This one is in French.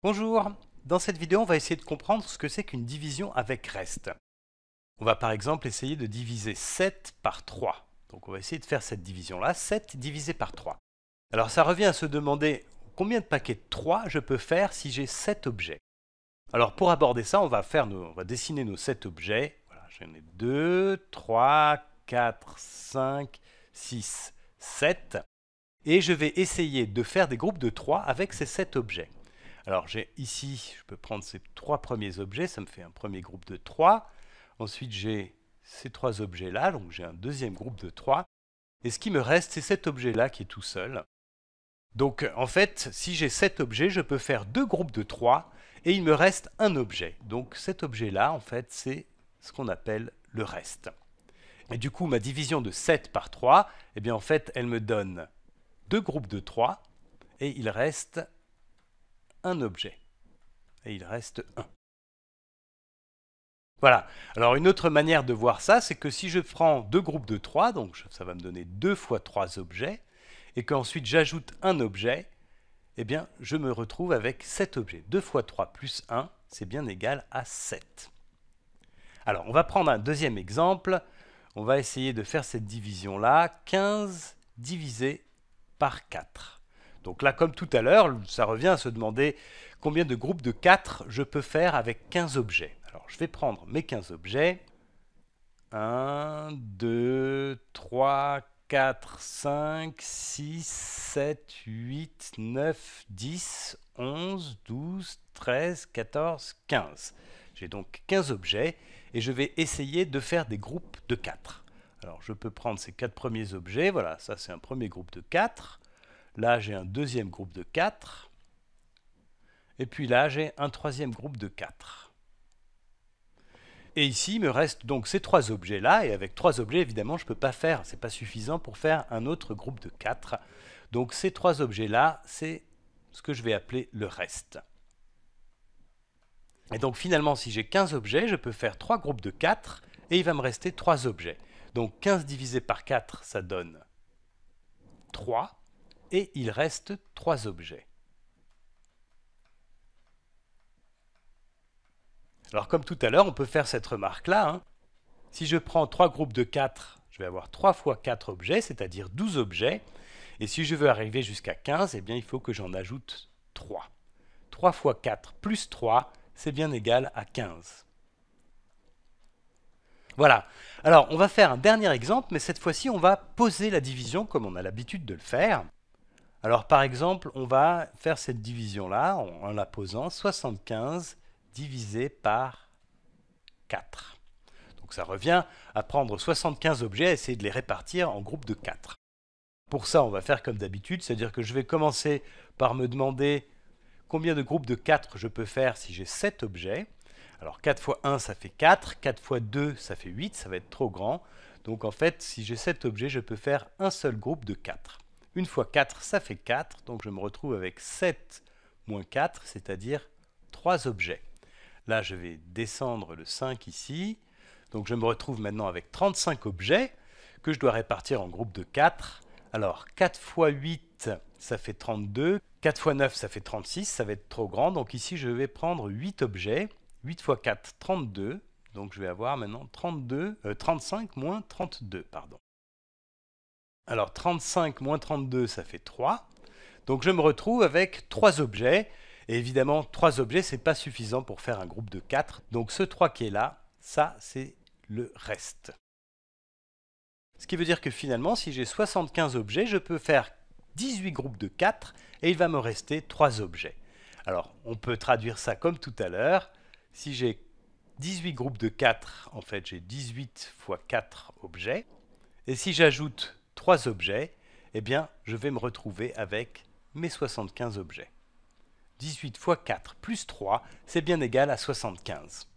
Bonjour, dans cette vidéo on va essayer de comprendre ce que c'est qu'une division avec reste. On va par exemple essayer de diviser 7 par 3. Donc on va essayer de faire cette division-là, 7 divisé par 3. Alors ça revient à se demander combien de paquets de 3 je peux faire si j'ai 7 objets. Alors pour aborder ça, on va dessiner nos 7 objets. Voilà, j'en ai 2, 3, 4, 5, 6, 7. Et je vais essayer de faire des groupes de 3 avec ces 7 objets. Alors j'ai ici, je peux prendre ces 3 premiers objets, ça me fait un premier groupe de 3. Ensuite j'ai ces 3 objets-là, donc j'ai un deuxième groupe de 3. Et ce qui me reste, c'est cet objet-là qui est tout seul. Donc en fait, si j'ai 7 objets, je peux faire 2 groupes de 3 et il me reste un objet. Donc cet objet-là, en fait, c'est ce qu'on appelle le reste. Et du coup, ma division de 7 par 3, eh bien en fait, elle me donne 2 groupes de 3 et il reste un objet. Et il reste 1. Voilà. Alors une autre manière de voir ça, c'est que si je prends 2 groupes de 3, donc ça va me donner 2 fois 3 objets, et qu'ensuite j'ajoute un objet, eh bien je me retrouve avec 7 objets. 2 fois 3 plus 1, c'est bien égal à 7. Alors on va prendre un deuxième exemple. On va essayer de faire cette division-là, 15 divisé par 4. Donc là, comme tout à l'heure, ça revient à se demander combien de groupes de 4 je peux faire avec 15 objets. Alors je vais prendre mes 15 objets. 1, 2, 3, 4, 5, 6, 7, 8, 9, 10, 11, 12, 13, 14, 15. J'ai donc 15 objets et je vais essayer de faire des groupes de 4. Alors je peux prendre ces 4 premiers objets. Voilà, ça c'est un premier groupe de 4. Là, j'ai un deuxième groupe de 4. Et puis là, j'ai un troisième groupe de 4. Et ici, il me reste donc ces 3 objets-là. Et avec 3 objets, évidemment, je ne peux pas faire. Ce n'est pas suffisant pour faire un autre groupe de 4. Donc ces 3 objets-là, c'est ce que je vais appeler le reste. Et donc finalement, si j'ai 15 objets, je peux faire 3 groupes de 4. Et il va me rester 3 objets. Donc 15 divisé par 4, ça donne 3. Et il reste 3 objets. Alors comme tout à l'heure, on peut faire cette remarque-là. Si je prends 3 groupes de 4, je vais avoir 3 fois 4 objets, c'est-à-dire 12 objets. Et si je veux arriver jusqu'à 15, eh bien, il faut que j'en ajoute 3. 3 fois 4 plus 3, c'est bien égal à 15. Voilà. Alors, on va faire un dernier exemple, mais cette fois-ci, on va poser la division comme on a l'habitude de le faire. Alors, par exemple, on va faire cette division-là en la posant 75 divisé par 4. Donc ça revient à prendre 75 objets et essayer de les répartir en groupes de 4. Pour ça, on va faire comme d'habitude, c'est-à-dire que je vais commencer par me demander combien de groupes de 4 je peux faire si j'ai 7 objets. Alors 4 fois 1, ça fait 4. 4 fois 2, ça fait 8. Ça va être trop grand. Donc en fait, si j'ai 7 objets, je peux faire un seul groupe de 4. Une fois 4, ça fait 4. Donc je me retrouve avec 7 moins 4, c'est-à-dire 3 objets. Là, je vais descendre le 5 ici. Donc je me retrouve maintenant avec 35 objets que je dois répartir en groupes de 4. Alors 4 fois 8, ça fait 32. 4 fois 9, ça fait 36. Ça va être trop grand. Donc ici, je vais prendre 8 objets. 8 fois 4, 32. Donc je vais avoir maintenant 35 moins 32. Pardon. Alors 35 moins 32, ça fait 3. Donc je me retrouve avec 3 objets. Et évidemment, 3 objets, ce n'est pas suffisant pour faire un groupe de 4. Donc ce 3 qui est là, ça, c'est le reste. Ce qui veut dire que finalement, si j'ai 75 objets, je peux faire 18 groupes de 4 et il va me rester 3 objets. Alors, on peut traduire ça comme tout à l'heure. Si j'ai 18 groupes de 4, en fait, j'ai 18 fois 4 objets. Et si j'ajoute 3 objets, eh bien, je vais me retrouver avec mes 75 objets. 18 fois 4 plus 3, c'est bien égal à 75.